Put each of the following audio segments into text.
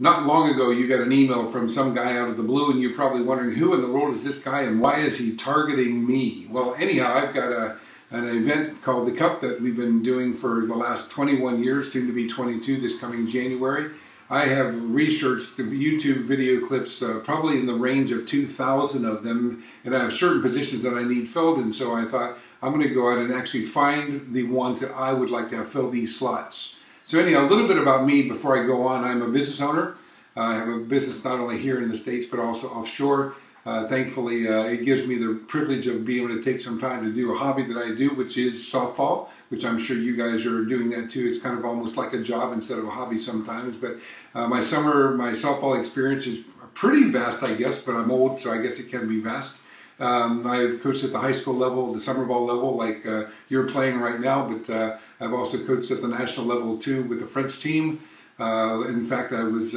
Not long ago, you got an email from some guy out of the blue, and you're probably wondering, who in the world is this guy, and why is he targeting me? Well, anyhow, I've got an event called The Cup that we've been doing for the last 21 years, soon to be 22 this coming January. I have researched the YouTube video clips, probably in the range of 2,000 of them, and I have certain positions that I need filled, and so I thought I'm going to go out and actually find the ones that I would like to have fill these slots. So anyhow, a little bit about me before I go on. I'm a business owner. I have a business not only here in the States, but also offshore. Thankfully, it gives me the privilege of being able to take some time to do a hobby that I do, which is softball, which I'm sure you guys are doing that too. It's kind of almost like a job instead of a hobby sometimes. But my softball experience is pretty vast, I guess, but I'm old, so I guess it can be vast. I've coached at the high school level, the summer ball level, like you're playing right now, but I've also coached at the national level too with the French team. In fact, I was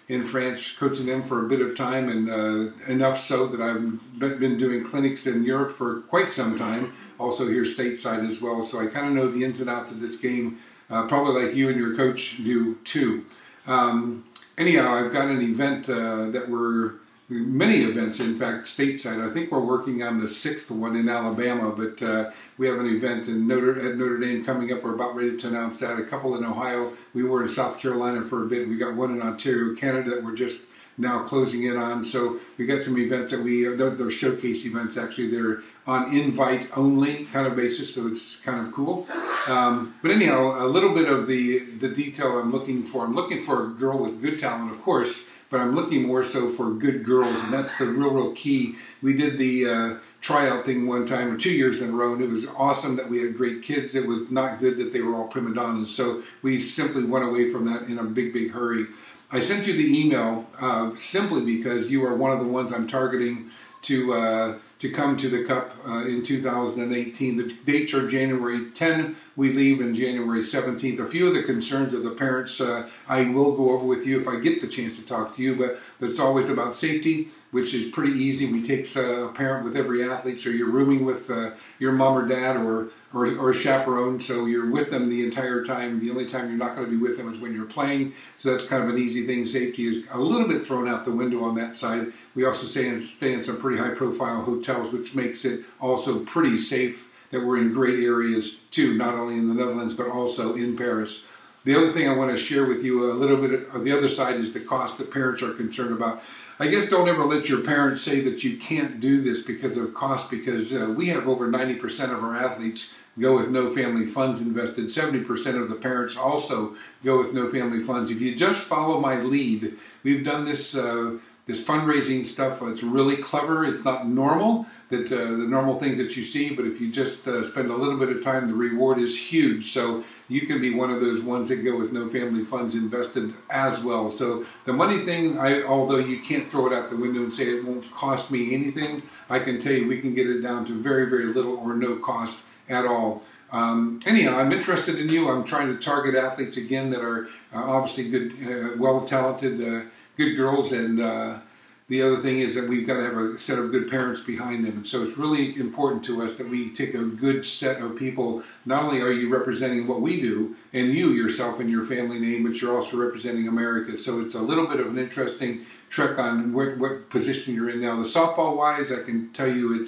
in France coaching them for a bit of time, and enough so that I've been doing clinics in Europe for quite some time, also here stateside as well. So I kind of know the ins and outs of this game, probably like you and your coach do too. Anyhow, I've got an event many events, in fact, stateside. I think we're working on the 6th one in Alabama, but we have an event at Notre Dame coming up. We're about ready to announce that. A couple in Ohio. We were in South Carolina for a bit. We got one in Ontario, Canada, that we're just now closing in on. So we got some events that they're showcase events. Actually, they're on invite only kind of basis, so it's kind of cool. But anyhow, a little bit of the detail I'm looking for. I'm looking for a girl with good talent, of course, but I'm looking more so for good girls, and that's the real key. We did the tryout thing one time, or 2 years in a row, and it was awesome that we had great kids. It was not good that they were all prima donnas, so we simply went away from that in a big hurry. I sent you the email simply because you are one of the ones I'm targeting to come to the Cup in 2018. The dates are January 10. We leave in January 17th. A few of the concerns of the parents I will go over with you if I get the chance to talk to you, but it's always about safety, which is pretty easy. We take a parent with every athlete, so you're rooming with your mom or dad or a chaperone, so you're with them the entire time. The only time you're not going to be with them is when you're playing, so that's kind of an easy thing. Safety is a little bit thrown out the window on that side. We also stay in some pretty high-profile hotels, which makes it also pretty safe that we're in great areas too, not only in the Netherlands, but also in Paris. The other thing I want to share with you a little bit of the other side is the cost that parents are concerned about. I guess don't ever let your parents say that you can't do this because of cost, because we have over 90% of our athletes go with no family funds invested. 70% of the parents also go with no family funds. If you just follow my lead, we've done this fundraising stuff. It's really clever. It's not normal, the normal things that you see, but if you just spend a little bit of time, the reward is huge. So you can be one of those ones that go with no family funds invested as well. So the money thing, although you can't throw it out the window and say it won't cost me anything, I can tell you we can get it down to very little or no cost at all. Anyhow, I'm interested in you. I'm trying to target athletes again that are obviously good, well-talented, good girls, and the other thing is that we've got to have a set of good parents behind them. And so it's really important to us that we take a good set of people. Not only are you representing what we do, and you yourself and your family name, but you're also representing America. So it's a little bit of an interesting trek on what position you're in now. The softball-wise, I can tell you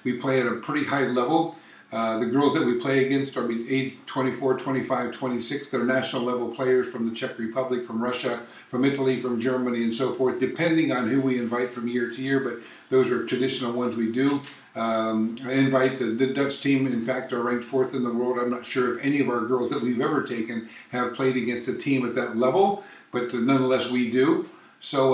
we play at a pretty high level. The girls that we play against are age 24, 25, 26. They're national level players from the Czech Republic, from Russia, from Italy, from Germany, and so forth, depending on who we invite from year to year, but those are traditional ones we do. I invite the Dutch team, in fact, are ranked 4th in the world. I'm not sure if any of our girls that we've ever taken have played against a team at that level, but nonetheless we do. So,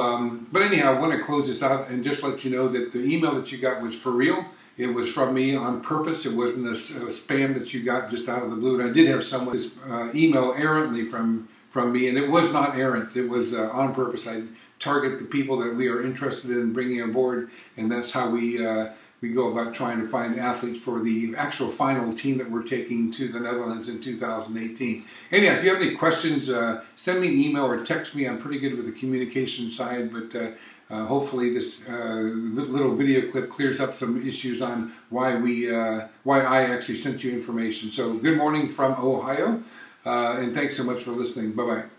but anyhow, I want to close this out and just let you know that the email that you got was for real. It was from me on purpose. It wasn't a spam that you got just out of the blue. And I did have someone's email errantly from me, and it was not errant. It was on purpose. I target the people that we are interested in bringing on board, and that's how we go about trying to find athletes for the actual final team that we're taking to the Netherlands in 2018. Anyhow, if you have any questions, send me an email or text me. I'm pretty good with the communication side, but hopefully this little video clip clears up some issues on why I actually sent you information. So good morning from Ohio, and thanks so much for listening. Bye-bye.